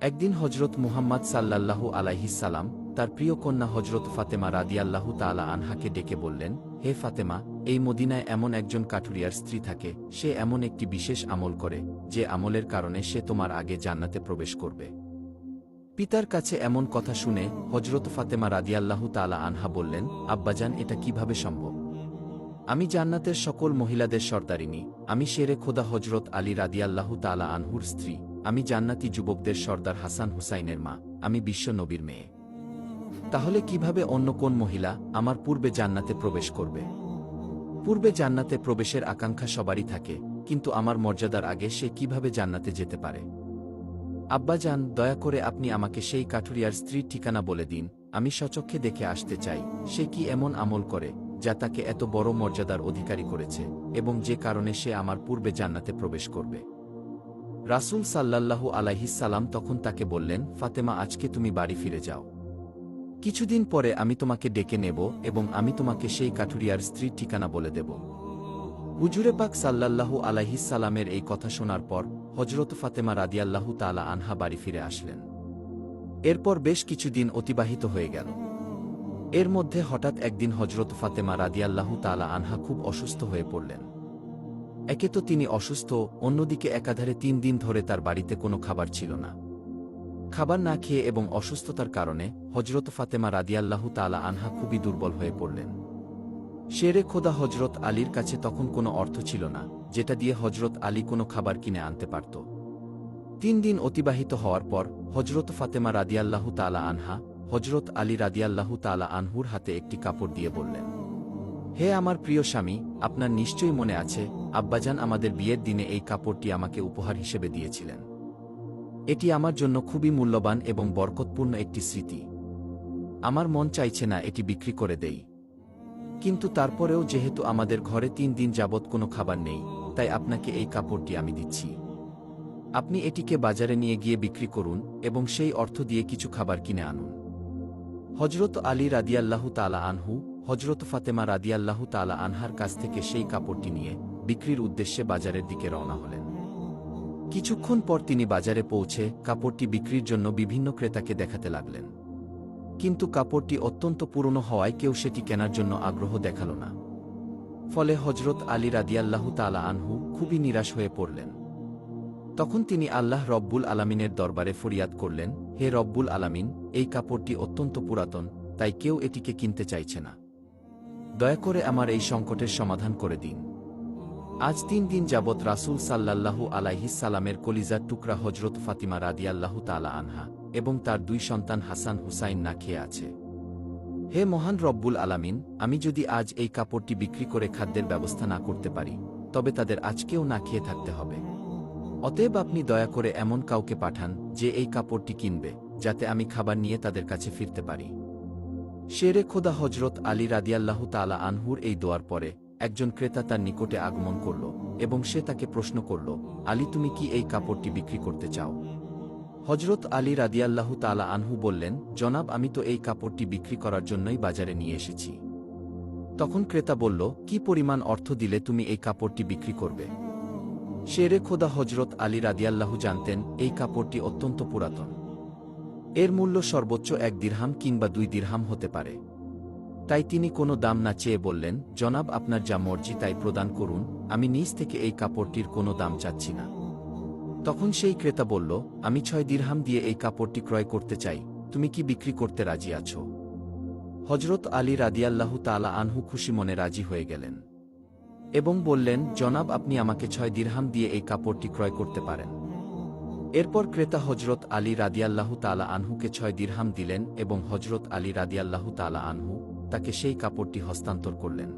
একদিন হজরত মুহাম্মদ সাল্লাল্লাহু আলাইহিস সালাম তার প্রিয় কন্যা হজরত ফাতেমা রাদিয়াল্লাহু তাআলা আনহাকে ডেকে বললেন, হে ফাতেমা, এই মদিনায় এমন একজন কাঠুরিয়ার স্ত্রী থাকে, সে এমন একটি বিশেষ আমল করে, যে আমলের কারণে সে তোমার আগে জান্নাতে প্রবেশ করবে। পিতার কাছে এমন কথা শুনে হজরত ফাতেমা রাদিয়াল্লাহু তাআলা আনহা বললেন, আব্বাজান, এটা কিভাবে সম্ভব? আমি জান্নাতের সকল মহিলাদের সর্দারিনী, আমি শেরে খোদা হজরত আলী রাদিয়াল্লাহু তাআলা আনহুর স্ত্রী, আমি জান্নাতি যুবকদের সর্দার হাসান হুসাইনের মা, আমি বিশ্ব নবীর মেয়ে। তাহলে কিভাবে অন্য কোন মহিলা আমার পূর্বে জান্নাতে প্রবেশ করবে? পূর্বে জান্নাতে প্রবেশের আকাঙ্ক্ষা সবারই থাকে, কিন্তু আমার মর্যাদার আগে সে কিভাবে জান্নাতে যেতে পারে? আব্বাজান, দয়া করে আপনি আমাকে সেই কাঠুরিয়ার স্ত্রীর ঠিকানা বলে দিন, আমি স্বচক্ষে দেখে আসতে চাই, সে কি এমন আমল করে যা তাকে এত বড় মর্যাদার অধিকারী করেছে, এবং যে কারণে সে আমার পূর্বে জান্নাতে প্রবেশ করবে। রাসূল সাল্লাল্লাহু আলাইহিস সালাম তখন তাকে বললেন, ফাতেমা, আজকে তুমি বাড়ি ফিরে যাও। কিছুদিন পরে আমি তোমাকে ডেকে নেব এবং আমি তোমাকে সেই কাঠুরিয়ার স্ত্রীর ঠিকানা বলে দেব। হুজুরে পাক সাল্লাল্লাহু আলাইহিস সালামের এই কথা শোনার পর হজরত ফাতেমা রাদিয়াল্লাহু তাআলা আনহা বাড়ি ফিরে আসলেন। এরপর বেশ কিছুদিন অতিবাহিত হয়ে গেল। এর মধ্যে হঠাৎ একদিন হজরত ফাতেমা রাদিয়াল্লাহু তাআলা আনহা খুব অসুস্থ হয়ে পড়লেন। একে তো তিনি অসুস্থ, অন্যদিকে একাধারে ৩ দিন ধরে তার বাড়িতে কোনো খাবার ছিল না। খাবার না খেয়ে এবং অসুস্থতার কারণে হজরত ফাতেমা রাদিয়াল্লাহু তাআলা আনহা খুবই দুর্বল হয়ে পড়লেন। শেরে খোদা হজরত আলীর কাছে তখন কোনো অর্থ ছিল না, যেটা দিয়ে হজরত আলী কোনো খাবার কিনে আনতে পারত। ৩ দিন অতিবাহিত হওয়ার পর হজরত ফাতেমা রাদিয়াল্লাহু তাআলা আনহা হজরত আলী রাদিয়াল্লাহু তাআলা আনহুর হাতে একটি কাপড় দিয়ে বললেন, হে আমার প্রিয় স্বামী, আপনার নিশ্চয়ই মনে আছে, আব্বাজান আমাদের বিয়ের দিনে এই কাপড়টি আমাকে উপহার হিসেবে দিয়েছিলেন। এটি আমার জন্য খুবই মূল্যবান এবং বরকতপূর্ণ একটি স্মৃতি। আমার মন চাইছে না এটি বিক্রি করে দেই, কিন্তু তারপরেও যেহেতু আমাদের ঘরে ৩ দিন যাবৎ কোনো খাবার নেই, তাই আপনাকে এই কাপড়টি আমি দিচ্ছি। আপনি এটিকে বাজারে নিয়ে গিয়ে বিক্রি করুন এবং সেই অর্থ দিয়ে কিছু খাবার কিনে আনুন। হজরত আলী রাদিয়াল্লাহু তাআলা আনহু হজরত ফাতেমা রাদিয়াল্লাহু তাআলা আনহার কাছ থেকে সেই কাপড়টি নিয়ে বিক্রির উদ্দেশ্যে বাজারের দিকে রওনা হলেন। কিছুক্ষণ পর তিনি বাজারে পৌঁছে কাপড়টি বিক্রির জন্য বিভিন্ন ক্রেতাকে দেখাতে লাগলেন, কিন্তু কাপড়টি অত্যন্ত পুরনো হওয়ায় কেউ সেটি কেনার জন্য আগ্রহ দেখাল না। ফলে হজরত আলী রাদিয়াল্লাহু তাআলা আনহু খুবই নিরাশ হয়ে পড়লেন। তখন তিনি আল্লাহ রব্বুল আলামিনের দরবারে ফরিয়াদ করলেন, হে রব্বুল আলামিন, এই কাপড়টি অত্যন্ত পুরাতন, তাই কেউ এটিকে কিনতে চাইছে না। দয়া করে আমার এই সংকটের সমাধান করে দিন। আজ ৩ দিন যাবৎ রাসূল সাল্লাল্লাহু আলাইহিস সালামের কলিজার টুকরা হজরত ফাতিমা রাদিয়াল্লাহু তাআলা আনহা এবং তার ২ সন্তান হাসান হুসাইন না খেয়ে আছে। হে মহান রব্বুল আলামিন, আমি যদি আজ এই কাপড়টি বিক্রি করে খাদ্যের ব্যবস্থা না করতে পারি, তবে তাদের আজকেও না খেয়ে থাকতে হবে। অতএব আপনি দয়া করে এমন কাউকে পাঠান যে এই কাপড়টি কিনবে, যাতে আমি খাবার নিয়ে তাদের কাছে ফিরতে পারি। শেরে খোদা হজরত আলী রাদিয়াল্লাহু তাআলা আনহুর এই দোয়ার পরে একজন ক্রেতা তার নিকটে আগমন করল এবং সে তাকে প্রশ্ন করল, আলী, তুমি কি এই কাপড়টি বিক্রি করতে চাও? হজরত আলী রাদিয়াল্লাহু তাআলা আনহু বললেন, জনাব, আমি তো এই কাপড়টি বিক্রি করার জন্যই বাজারে নিয়ে এসেছি। তখন ক্রেতা বলল, কি পরিমাণ অর্থ দিলে তুমি এই কাপড়টি বিক্রি করবে? শেরে খোদা হজরত আলী রাদিয়াল্লাহু জানতেন এই কাপড়টি অত্যন্ত পুরাতন। এর মূল্য সর্বোচ্চ ১ দিরহাম কিংবা ২ দিরহাম হতে পারে। তাই তিনি কোনো দাম না চেয়ে বললেন, জনাব, আপনার যা মর্জি তাই প্রদান করুন, আমি নিজ থেকে এই কাপড়টির কোনো দাম চাচ্ছি না। তখন সেই ক্রেতা বলল, আমি ৬ দিরহাম দিয়ে এই কাপড়টি ক্রয় করতে চাই, তুমি কি বিক্রি করতে রাজি আছো? হজরত আলী রাদিয়াল্লাহু তাআলা আনহু খুশি মনে রাজি হয়ে গেলেন এবং বললেন, জনাব, আপনি আমাকে ৬ দিরহাম দিয়ে এই কাপড়টি ক্রয় করতে পারেন। এরপর ক্রেতা হজরত আলী রাদিয়াল্লাহু তাআলা আনহুকে ৬ দিরহাম দিলেন এবং হজরত আলী রাদিয়াল্লাহু তাআলা আনহু তাকে সেই কাপড়টি হস্তান্তর করলেন।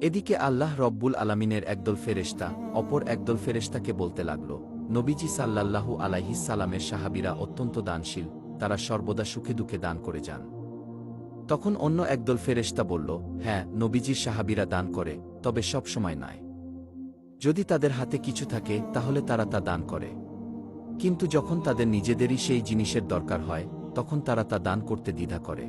এদিকে আল্লাহ রব্বুল আলামিনের একদল ফেরেশতা অপর একদল ফেরেশতাকে বলতে লাগল, নবীজি সাল্লাল্লাহু আলাইহিস সালামের সাহাবীরা অত্যন্ত দানশীল, তারা সর্বদা সুখে দুঃখে দান করে যান। তখন অন্য একদল ফেরেশতা বলল, হ্যাঁ, নবীজির সাহাবীরা দান করে, তবে সব সময় নয়। যদি তাদের হাতে কিছু থাকে তাহলে তারা তা দান করে, কিন্তু যখন তাদের নিজেদেরই সেই জিনিসের দরকার হয় তখন তারা তা দান করতে দ্বিধা করে।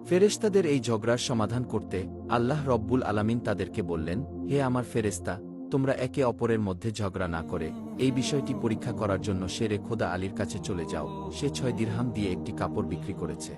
ফেরেশতাদের এই ঝগড়ার সমাধান করতে আল্লাহ রব্বুল আলামিন তাদেরকে বললেন, হে আমার ফেরেশতা, তোমরা একে অপরের মধ্যে ঝগড়া না করে এই বিষয়টি পরীক্ষা করার জন্য শেরে খোদা আলীর কাছে চলে যাও। সে 6 দিরহাম দিয়ে একটি কাপড় বিক্রি করেছে।